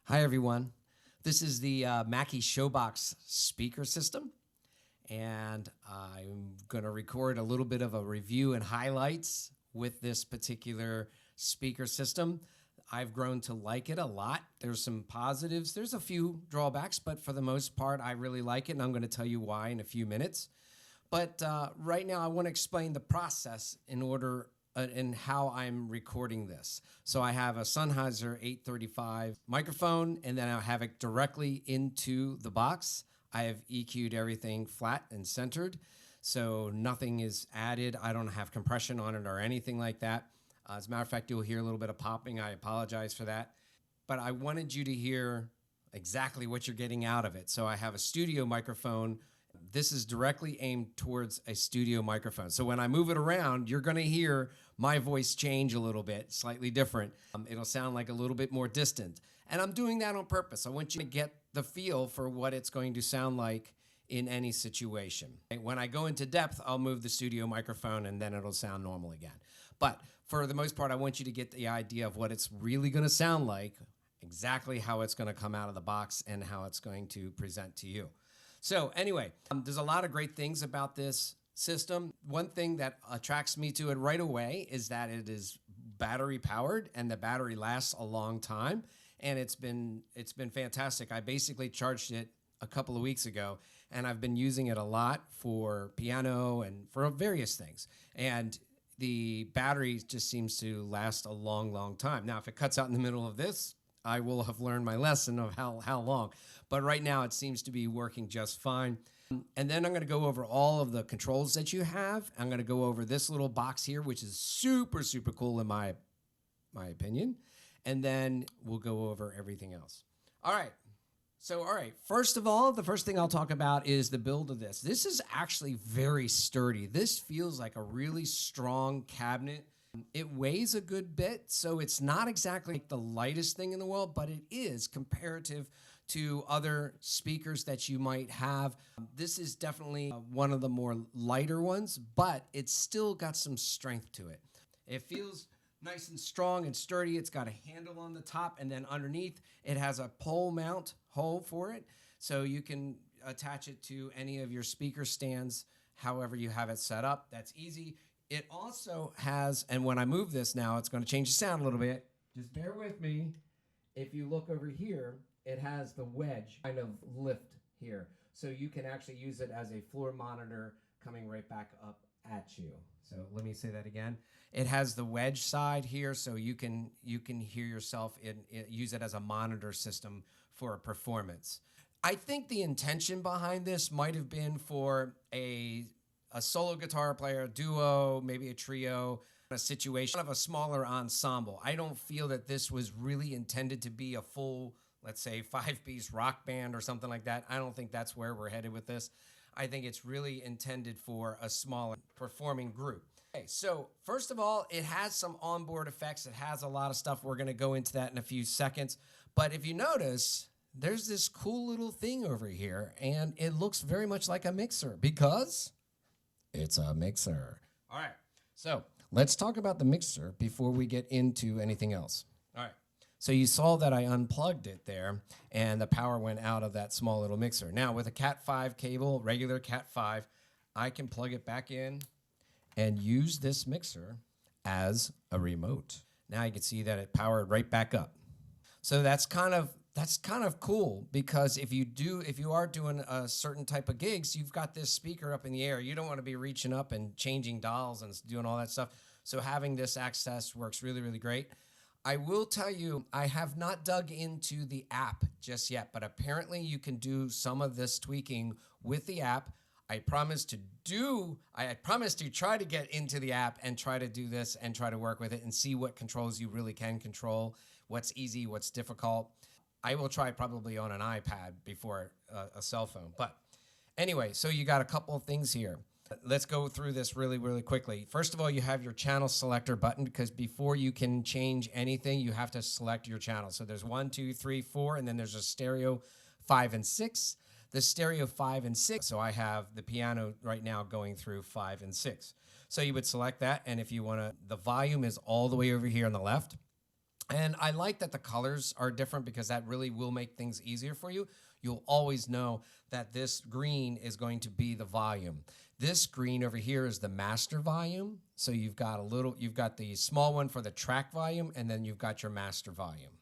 Hi, everyone. This is the Mackie Showbox Speaker system, and I'm going to record a little bit of a review and highlights with this particular speaker system. I've grown to like it a lot. There's some positives. There's a few drawbacks, but for the most part, I really like it, and I'm going to tell you why in a few minutes. But right now, I want to explain the process in order and how I'm recording this. So I have a Sennheiser 835 microphone, and then I have it directly into the box. I have EQ'd everything flat and centered, so nothing is added. I don't have compression on it or anything like that. As a matter of fact, you'll hear a little bit of popping. I apologize for that. But I wanted you to hear exactly what you're getting out of it. So I have a studio microphone. This is directly aimed towards a studio microphone. So when I move it around, you're going to hear my voice change a little bit, slightly different. It'll sound like a little bit more distant. And I'm doing that on purpose. I want you to get the feel for what it's going to sound like in any situation. When I go into depth, I'll move the studio microphone and then it'll sound normal again. But for the most part, I want you to get the idea of what it's really going to sound like, exactly how it's going to come out of the box and how it's going to present to you. So anyway, there's a lot of great things about this system. One thing that attracts me to it right away is that it is battery powered and the battery lasts a long time. And it's been fantastic. I basically charged it a couple of weeks ago, and I've been using it a lot for piano and for various things. And the battery just seems to last a long, long time. Now, if it cuts out in the middle of this, I will have learned my lesson of how long. But right now, it seems to be working just fine. And then I'm going to go over all of the controls that you have. I'm going to go over this little box here, which is super, super cool in my opinion. And then we'll go over everything else. All right. First of all, the first thing I'll talk about is the build of this. This is actually very sturdy. This feels like a really strong cabinet. It weighs a good bit, so it's not exactly the lightest thing in the world, but it is comparative to other speakers that you might have. This is definitely one of the more lighter ones, but it's still got some strength to it. It feels nice and strong and sturdy. It's got a handle on the top, and then underneath it has a pole mount hole for it, so you can attach it to any of your speaker stands however you have it set up. That's easy. It also has, and when I move this now, it's going to change the sound a little bit. Just bear with me. If you look over here, it has the wedge kind of lift here. So you can actually use it as a floor monitor coming right back up at you. So let me say that again. It has the wedge side here, so you can hear yourself use it as a monitor system for a performance. I think the intention behind this might have been for a solo guitar player, a duo, maybe a trio, a situation of a smaller ensemble. I don't feel that this was really intended to be a full, let's say, 5-piece rock band or something like that. I don't think that's where we're headed with this. I think it's really intended for a smaller performing group. Okay, so first of all, it has some onboard effects. It has a lot of stuff. We're going to go into that in a few seconds. But if you notice, there's this cool little thing over here, and it looks very much like a mixer because it's a mixer. All right, so let's talk about the mixer before we get into anything else. All right, so you saw that I unplugged it there, and the power went out of that small little mixer. Now, with a Cat 5 cable, regular Cat 5, I can plug it back in and use this mixer as a remote. Now you can see that it powered right back up. So that's kind of cool, because if you are doing a certain type of gigs, you've got this speaker up in the air. You don't want to be reaching up and changing dials and doing all that stuff. So having this access works really, really great. I will tell you, I have not dug into the app just yet, but apparently you can do some of this tweaking with the app. I promise to try to get into the app and try to do this and try to work with it and see what controls you really can control, what's easy, what's difficult. I will try probably on an iPad before a cell phone. But anyway, so you got a couple of things here. Let's go through this really, really quickly. First of all, you have your channel selector button, because before you can change anything, you have to select your channel. So there's 1, 2, 3, 4, and then there's a stereo 5 and 6. The stereo 5 and 6, so I have the piano right now going through 5 and 6. So you would select that, and if you want to, the volume is all the way over here on the left. And I like that the colors are different because that really will make things easier for you. You'll always know that this green is going to be the volume. This green over here is the master volume. So you've got the small one for the track volume, and then you've got your master volume.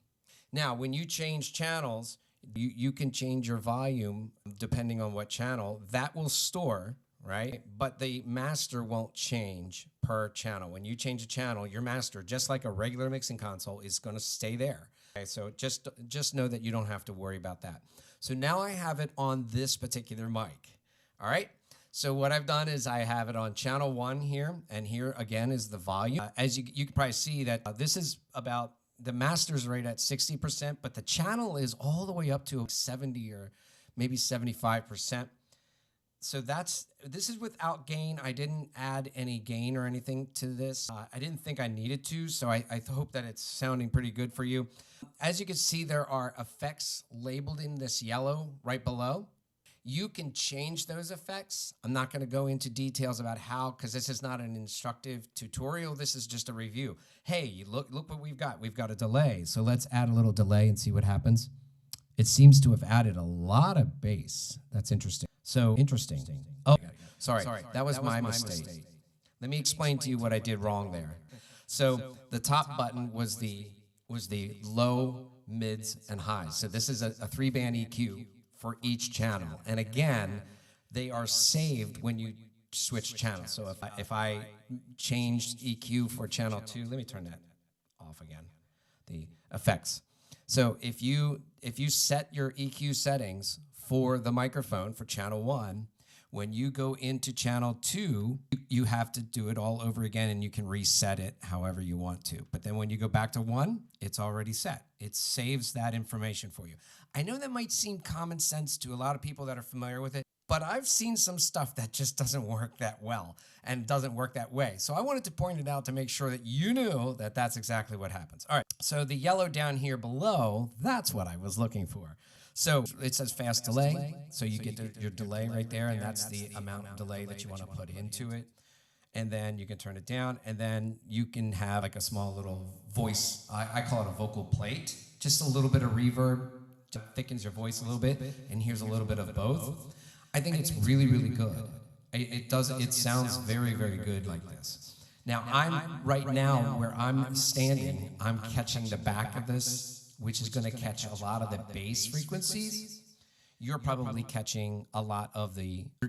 Now, when you change channels, you can change your volume depending on what channel. That will store, right? But the master won't change per channel. When you change a channel, your master, just like a regular mixing console, is going to stay there. Okay, so just know that you don't have to worry about that. So now I have it on this particular mic. All right. So what I've done is I have it on channel 1 here, and here again is the volume. As you can probably see that this is about, the master's right at 60%, but the channel is all the way up to 70 or maybe 75%. So this is without gain. I didn't add any gain or anything to this. I didn't think I needed to, so I hope that it's sounding pretty good for you. As you can see, there are effects labeled in this yellow right below. You can change those effects. I'm not going to go into details about how, because this is not an instructive tutorial. This is just a review. Hey, look what we've got. We've got a delay. So let's add a little delay and see what happens. It seems to have added a lot of bass. That's interesting. So interesting. Oh, sorry. That was my mistake. Let me explain to you what I did wrong there. So the top button was the low, mids, and highs. So this is a 3-band EQ for each channel. And again, they are saved when you switch channels. So if I changed EQ for channel 2, let me turn that off again, the effects. So if you set your EQ settings for the microphone for channel 1, when you go into channel 2, you have to do it all over again, and you can reset it however you want to. But then when you go back to 1, it's already set. It saves that information for you. I know that might seem common sense to a lot of people that are familiar with it, but I've seen some stuff that just doesn't work that well and doesn't work that way. So I wanted to point it out to make sure that you knew that that's exactly what happens. All right, so the yellow down here below, that's what I was looking for. So it says fast delay, so you get your delay right there, and that's the amount of delay that you want to put into it. And then you can turn it down, and then you can have like a small little voice, I call it a vocal plate, just a little bit of reverb, thickens your voice a little bit, and here's a little bit of both. I think it's really, really good. It sounds very, very good like this. Now, right now, where I'm standing, I'm catching the back of this, which is going to catch a lot of the bass frequencies. You're probably catching a lot of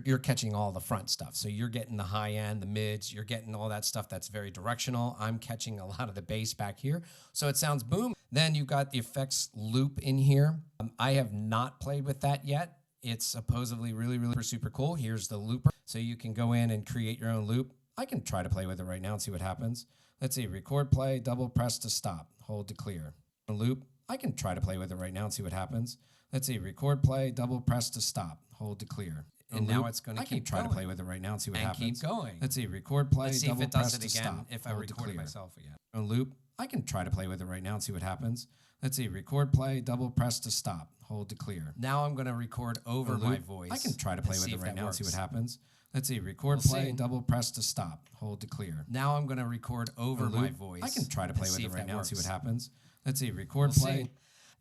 you're catching all the front stuff. So you're getting the high end, the mids, you're getting all that stuff that's very directional. I'm catching a lot of the bass back here. So it sounds boom. Then you've got the effects loop in here. I have not played with that yet. It's supposedly really, really super cool. Here's the looper. So you can go in and create your own loop. I can try to play with it right now and see what happens. Let's see, record, play, double press to stop, hold to clear. A loop. I can try to play with it right now and see what happens. Let's see, record, play, double press to stop, hold to clear. And now it's going to keep try to play with it right now and see what happens. Keep going. Let's see, record, play, double press to stop, if I record myself again. A loop. I can try to play with it right now and see what happens. Let's see, record, play, double press to stop, hold to clear. Now I'm going to record over my voice. I can try to play with it right now and see what happens. Let's see, record, play, double press to stop, hold to clear. Now I'm going to record over my voice. I can try to play with it right now and see what happens. Let's see, record, play.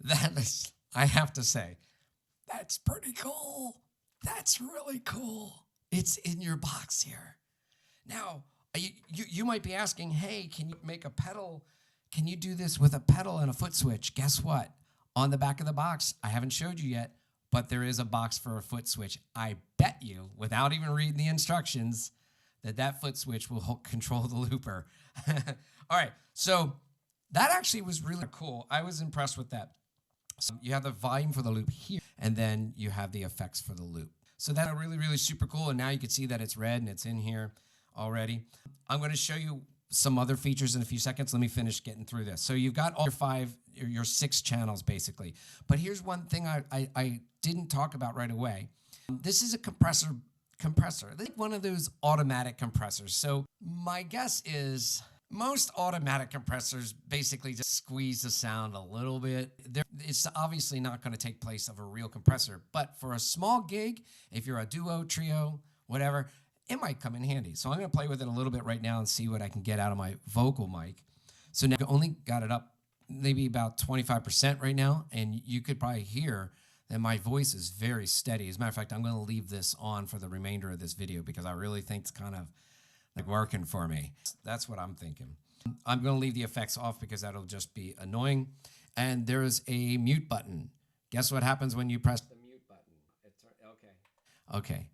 That is, I have to say, that's pretty cool. That's really cool. It's in your box here. Now, you might be asking, hey, can you make a pedal? Can you do this with a pedal and a foot switch? Guess what? On the back of the box, I haven't showed you yet, but there is a box for a foot switch. I bet you, without even reading the instructions, that foot switch will control the looper. All right, so that actually was really cool. I was impressed with that. So you have the volume for the loop here, and then you have the effects for the loop. So that's really, really super cool, and now you can see that it's red and it's in here already. I'm going to show you some other features in a few seconds. Let me finish getting through this. So you've got all your 6 channels, basically. But here's one thing I didn't talk about right away. This is a compressor, like one of those automatic compressors. So my guess is most automatic compressors basically just squeeze the sound a little bit. It's obviously not going to take place of a real compressor, but for a small gig, if you're a duo, trio, whatever, it might come in handy. So I'm going to play with it a little bit right now and see what I can get out of my vocal mic. So now I only got it up maybe about 25% right now, and you could probably hear that my voice is very steady. As a matter of fact, I'm going to leave this on for the remainder of this video because I really think it's kind of like working for me. That's what I'm thinking. I'm going to leave the effects off because that'll just be annoying. And there's a mute button. Guess what happens when you press the mute button? Okay.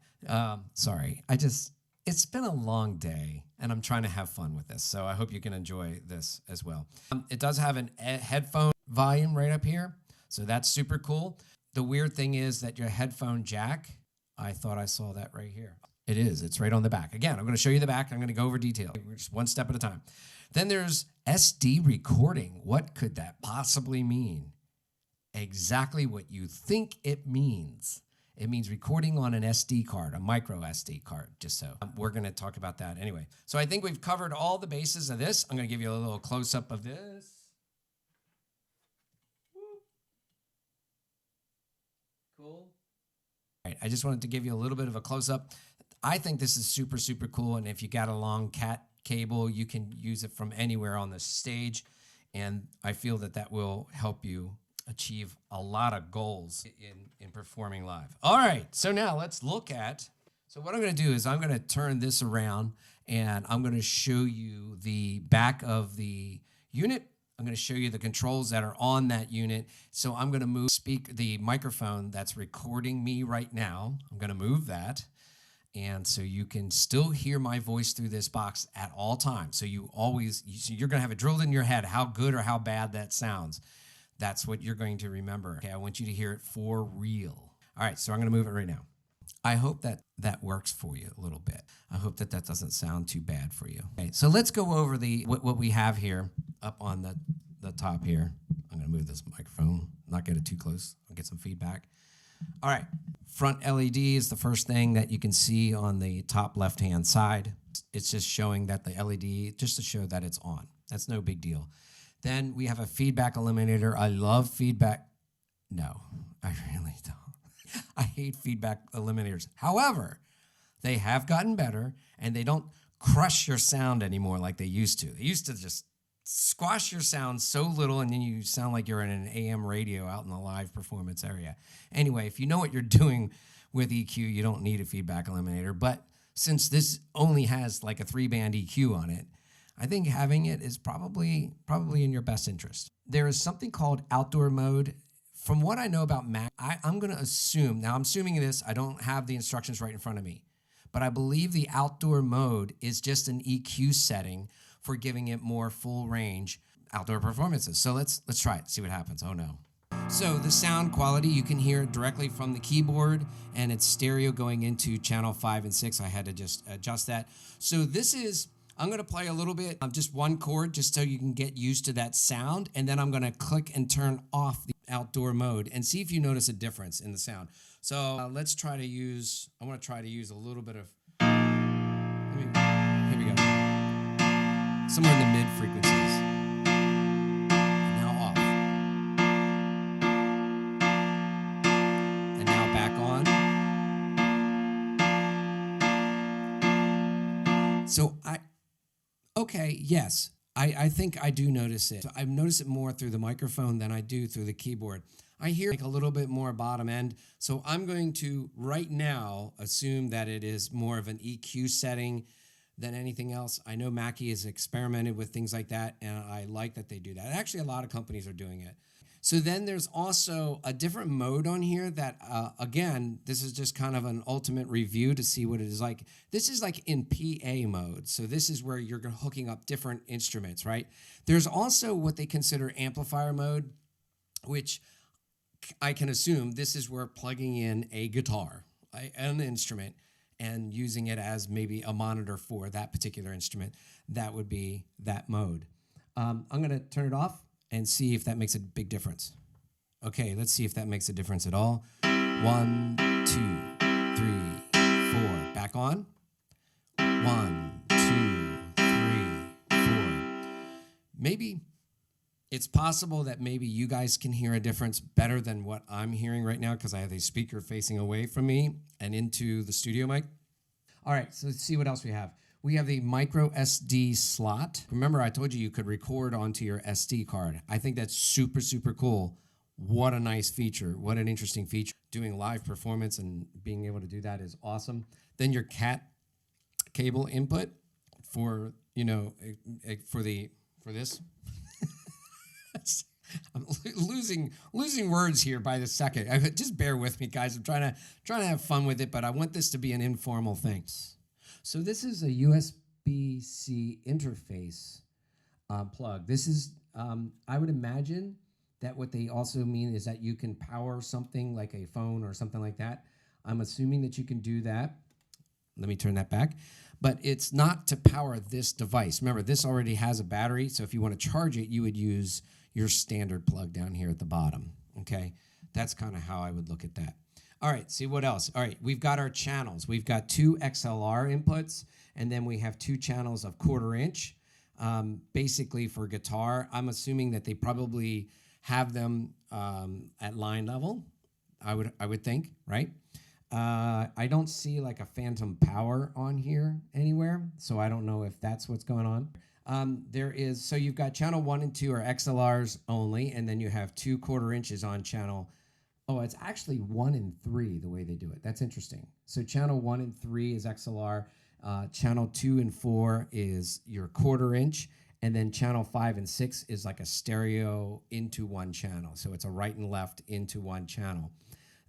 Sorry. It's been a long day, and I'm trying to have fun with this, so I hope you can enjoy this as well. It does have an headphone volume right up here, so that's super cool. The weird thing is that your headphone jack, I thought I saw that right here. It is. It's right on the back. Again, I'm going to show you the back. I'm going to go over detail. We're just one step at a time. Then there's SD recording. What could that possibly mean? Exactly what you think it means. It means recording on an SD card, a micro SD card, just so. We're going to talk about that anyway. So I think we've covered all the bases of this. I'm going to give you a little close-up of this. Cool. All right, I just wanted to give you a little bit of a close-up. I think this is super, super cool, and if you got a long cat cable, you can use it from anywhere on the stage, and I feel that that will help you achieve a lot of goals in performing live. All right, so now let's look at, so what I'm going to do is I'm going to turn this around, and I'm going to show you the back of the unit. I'm going to show you the controls that are on that unit. So I'm going to move the microphone that's recording me right now. I'm going to move that. And so you can still hear my voice through this box at all times. So you're going to have it drilled in your head how good or how bad that sounds. That's what you're going to remember. Okay, I want you to hear it for real. All right, so I'm going to move it right now. I hope that that works for you a little bit. I hope that that doesn't sound too bad for you. Okay, so let's go over what we have here up on the top here. I'm going to move this microphone, not get it too close. I'll get some feedback. All right, front LED is the first thing that you can see on the top left-hand side. It's just showing that the LED, just to show that it's on. That's no big deal. Then we have a feedback eliminator. I love feedback. No, I really don't. I hate feedback eliminators. However, they have gotten better, and they don't crush your sound anymore like they used to. They used to just squash your sound so little, and then you sound like you're in an AM radio out in the live performance area. Anyway, if you know what you're doing with EQ, you don't need a feedback eliminator. But since this only has like a 3-band EQ on it, I think having it is probably in your best interest. There is something called outdoor mode. From what I know about Mac, I'm going to assume, now I'm assuming this, I don't have the instructions right in front of me, but I believe the outdoor mode is just an EQ setting for giving it more full range outdoor performances. So let's try it, see what happens. Oh no. So the sound quality, you can hear it directly from the keyboard, and it's stereo going into channel 5 and 6. I had to just adjust that. So this is, I'm going to play a little bit of just one chord just so you can get used to that sound, and then I'm going to click and turn off the outdoor mode and see if you notice a difference in the sound. So let's try to use, I want to try to use a little bit of, here we go, somewhere in the mid frequencies. Now off. And now back on. So okay, yes, I think I do notice it. So I notice it more through the microphone than I do through the keyboard. I hear like a little bit more bottom end, so I'm going to right now assume that it is more of an EQ setting than anything else. I know Mackie has experimented with things like that, and I like that they do that. Actually, a lot of companies are doing it. So then there's also a different mode on here that, again, this is just kind of an ultimate review to see what it is like. This is like in PA mode. So this is where you're hooking up different instruments, right? There's also what they consider amplifier mode, which I can assume this is where plugging in a guitar, an instrument, and using it as maybe a monitor for that particular instrument. That would be that mode. I'm going to turn it off and see if that makes a big difference. Okay, let's see if that makes a difference at all. 1, 2, 3, 4. Back on. 1, 2, 3, 4. Maybe it's possible that maybe you guys can hear a difference better than what I'm hearing right now because I have a speaker facing away from me and into the studio mic. All right, so let's see what else we have. We have the micro SD slot. Remember, I told you you could record onto your SD card. I think that's super, super cool. What a nice feature. What an interesting feature. Doing live performance and being able to do that is awesome. Then your cat cable input for, you know, for this. I'm losing words here by the second. Just bear with me, guys. I'm trying to have fun with it, but I want this to be an informal thing. So this is a USB-C interface plug. This is, I would imagine that what they also mean is that you can power something like a phone or something like that. I'm assuming that you can do that. Let me turn that back. But it's not to power this device. Remember, this already has a battery, so if you want to charge it, you would use your standard plug down here at the bottom, okay? That's kind of how I would look at that. All right, see what else? All right, we've got our channels. We've got 2 XLR inputs, and then we have 2 channels of 1/4 inch. Basically for guitar, I'm assuming that they probably have them at line level, I would think, right? I don't see like a phantom power on here anywhere, so I don't know if that's what's going on. So you've got channel 1 and 2 are XLRs only, and then you have 2 1/4 inches on channel. Oh, it's actually 1 and 3 the way they do it. That's interesting. So channel 1 and 3 is XLR. Channel 2 and 4 is your 1/4 inch. And then channel 5 and 6 is like a stereo into one channel. So it's a right and left into one channel.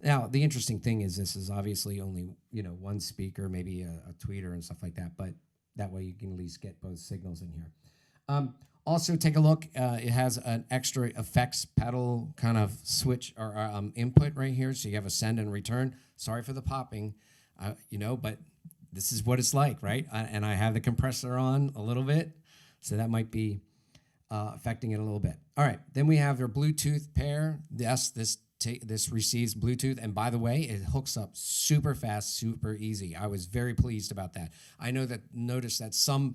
Now, the interesting thing is this is obviously only, you know, one speaker, maybe a tweeter and stuff like that, but that way you can at least get both signals in here. Also, take a look. It has an extra effects pedal kind of switch or input right here. So you have a send and return. Sorry for the popping, you know, but this is what it's like, right? And I have the compressor on a little bit, so that might be affecting it a little bit. All right, then we have your Bluetooth pair. This receives Bluetooth, and by the way, it hooks up super fast, super easy. I was very pleased about that. I noticed that some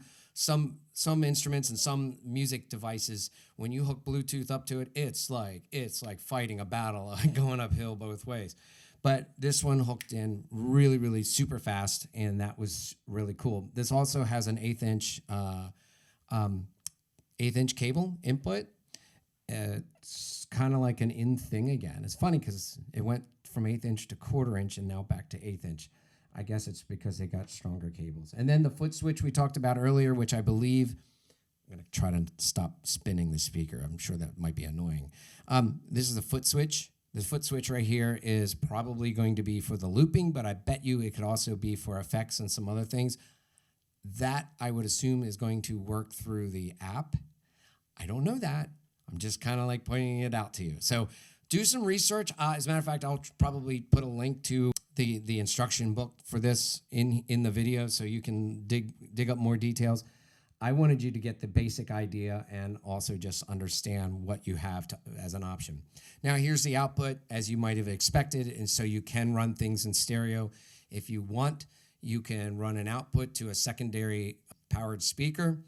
instruments and some music devices, when you hook Bluetooth up to it, it's like fighting a battle, going uphill both ways. But this one hooked in really, really super fast, and that was really cool. This also has an 1/8 inch cable input. It's kind of like an in thing again. It's funny because it went from 1/8 inch to 1/4 inch and now back to 1/8 inch. I guess it's because they got stronger cables. And then the foot switch we talked about earlier, which I believe, I'm going to try to stop spinning the speaker. I'm sure that might be annoying. This is the foot switch. The foot switch right here is probably going to be for the looping, but I bet you it could also be for effects and some other things. That, I would assume, is going to work through the app. I don't know that. I'm just kind of like pointing it out to you. So do some research. As a matter of fact, I'll probably put a link to the instruction book for this in the video so you can dig up more details. I wanted you to get the basic idea and also just understand what you have as an option. Now here's the output as you might have expected, and so you can run things in stereo. If you want, you can run an output to a secondary powered speaker.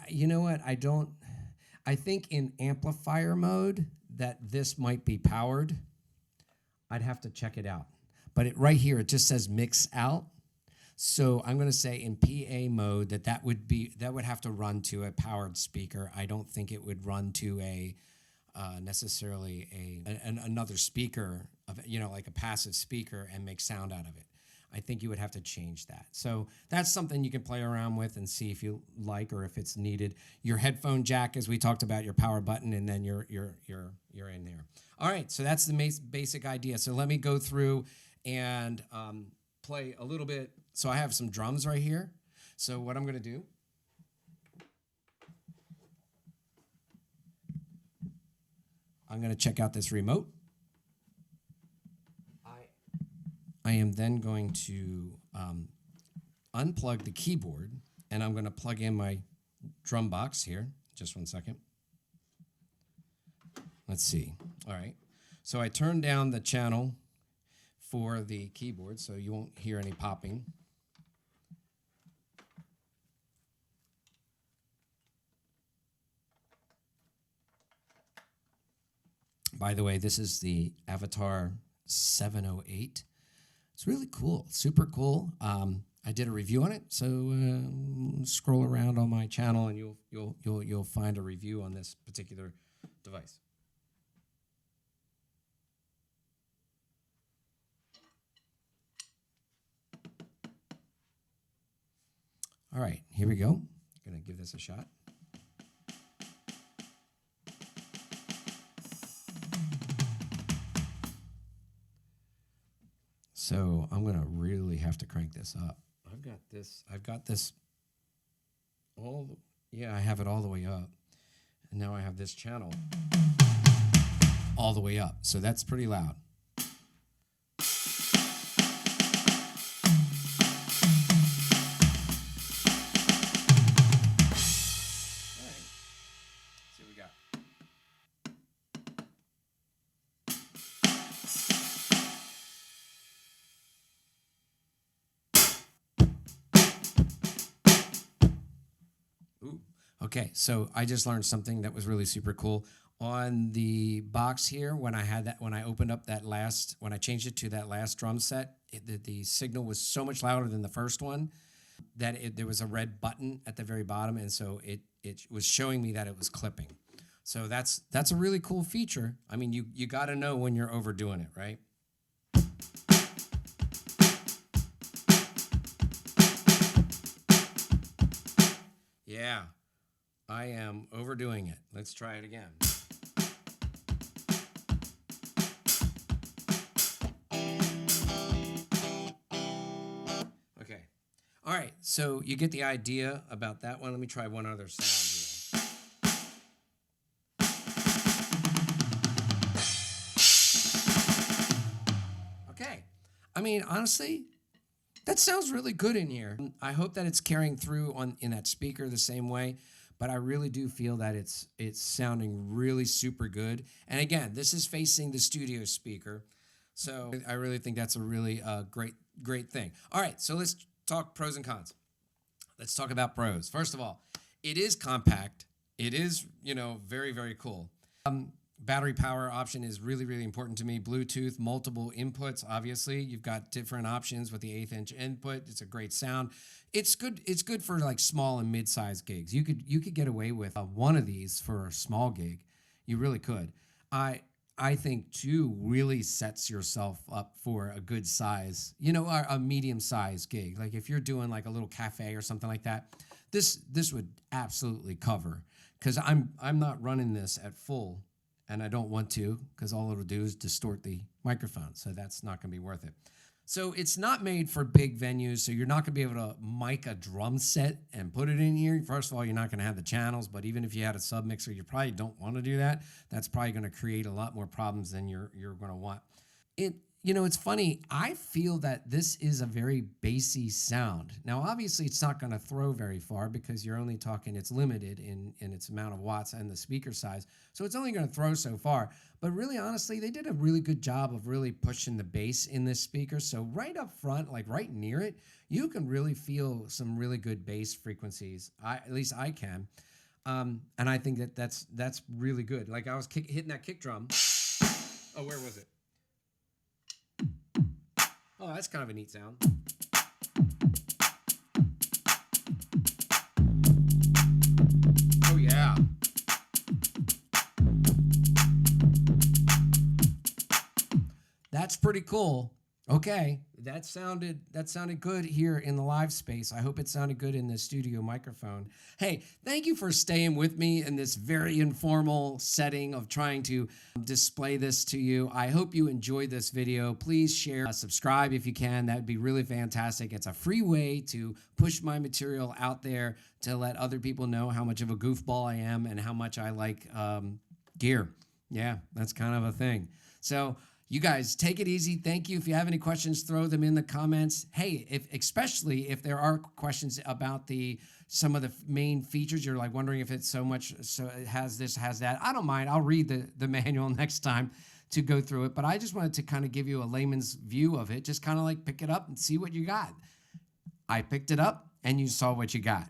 You know what? I think in amplifier mode that this might be powered. I'd have to check it out. But right here, it just says mix out. So I'm going to say in PA mode that would have to run to a powered speaker. I don't think it would run to a necessarily another speaker, like a passive speaker and make sound out of it. I think you would have to change that. So that's something you can play around with and see if you like or if it's needed. Your headphone jack, as we talked about, your power button, and then you're in there. All right, so that's the basic idea. So let me go through and play a little bit. So I have some drums right here. So what I'm going to do, I'm going to check out this remote. I am then going to unplug the keyboard, and I'm going to plug in my drum box here. Just one second. Let's see. All right. So I turned down the channel for the keyboard, so you won't hear any popping. By the way, this is the Avatar 708. It's really cool, super cool. I I did a review on it. So scroll around on my channel and you'll find a review on this particular device. All right, here we go. I'm gonna give this a shot. So I'm gonna really have to crank this up. I've got this yeah, I have it all the way up. And now I have this channel all the way up. So that's pretty loud. Okay, so I just learned something that was really super cool. On the box here, when I opened up that last, when I changed it to that last drum set, the signal was so much louder than the first one that there was a red button at the very bottom, and so it was showing me that it was clipping. So that's a really cool feature. I mean, you got to know when you're overdoing it, right? Yeah. I am overdoing it. Let's try it again. Okay. All right. So you get the idea about that one. Let me try one other sound here. Okay. I mean, honestly, that sounds really good in here. I hope that it's carrying through in that speaker the same way. But I really do feel that it's sounding really super good. And again, this is facing the studio speaker. So I really think that's a really great thing. All right, so let's talk pros and cons. Let's talk about pros. First of all, it is compact. It is, very, very cool. Battery power option is really, really important to me. Bluetooth, multiple inputs, obviously. You've got different options with the 1/8" input. It's a great sound. It's good. It's good for like small and mid-sized gigs. You could get away with one of these for a small gig. You really could. I think two really sets yourself up for a good size, a medium-sized gig. Like if you're doing like a little cafe or something like that, this would absolutely cover. Because I'm not running this at full. And I don't want to, because all it'll do is distort the microphone. So that's not going to be worth it. So it's not made for big venues. So you're not going to be able to mic a drum set and put it in here. First of all, you're not going to have the channels. But even if you had a sub mixer, you probably don't want to do that. That's probably going to create a lot more problems than you're going to want. It's funny. I feel that this is a very bassy sound. Now, obviously, it's not going to throw very far because you're only talking, it's limited in its amount of watts and the speaker size. So it's only going to throw so far. But really, honestly, they did a really good job of really pushing the bass in this speaker. So right up front, like right near it, you can really feel some really good bass frequencies. At least I can. And I think that's really good. Like I was hitting that kick drum. Oh, where was it? Oh, that's kind of a neat sound. Oh, yeah. That's pretty cool. Okay, that sounded good here in the live space. I hope it sounded good in the studio microphone. Hey, thank you for staying with me in this very informal setting of trying to display this to you. I hope you enjoyed this video. Please share, subscribe if you can. That would be really fantastic. It's a free way to push my material out there to let other people know how much of a goofball I am and how much I like gear. Yeah, that's kind of a thing. So you guys take it easy. Thank you. If you have any questions, throw them in the comments. Hey, especially if there are questions about some of the main features, you're like wondering if it's so it has this, has that. I don't mind. I'll read the manual next time to go through it. But I just wanted to kind of give you a layman's view of it. Just kind of like pick it up and see what you got. I picked it up and you saw what you got.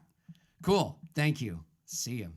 Cool. Thank you. See you.